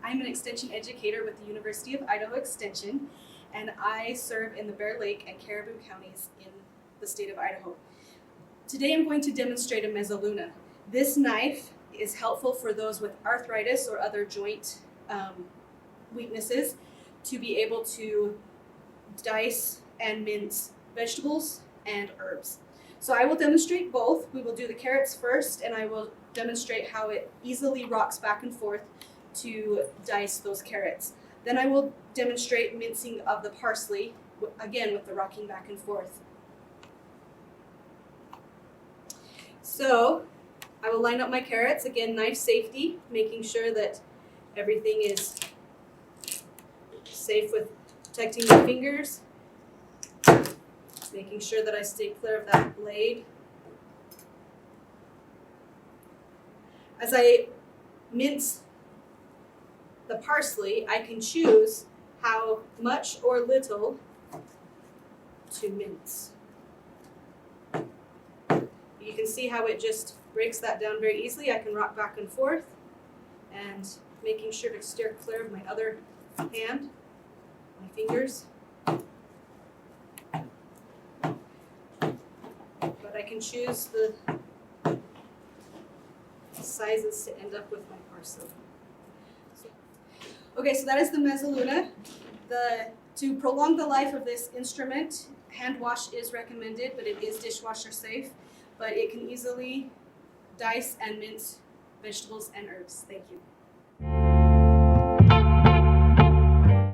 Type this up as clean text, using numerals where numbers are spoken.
I'm an Extension Educator with the University of Idaho Extension, and I serve in the Bear Lake and Caribou counties in the state of Idaho. Today I'm going to demonstrate a mezzaluna. This knife is helpful for those with arthritis or other joint weaknesses to be able to dice and mince vegetables and herbs. So I will demonstrate both. We will do the carrots first, and I will demonstrate how it easily rocks back and forth to dice those carrots. Then I will demonstrate mincing of the parsley, again with the rocking back and forth. So I will line up my carrots, again knife safety, making sure that everything is safe with protecting my fingers, making sure that I stay clear of that blade. As I mince the parsley, I can choose how much or little to mince. You can see how it just breaks that down very easily. I can rock back and forth, and making sure to steer clear of my other hand, my fingers. But I can choose the sizes to end up with my parsley. Okay, so that is the mezzaluna. To prolong the life of this instrument, hand wash is recommended, but it is dishwasher safe. But it can easily dice and mince vegetables and herbs. Thank you.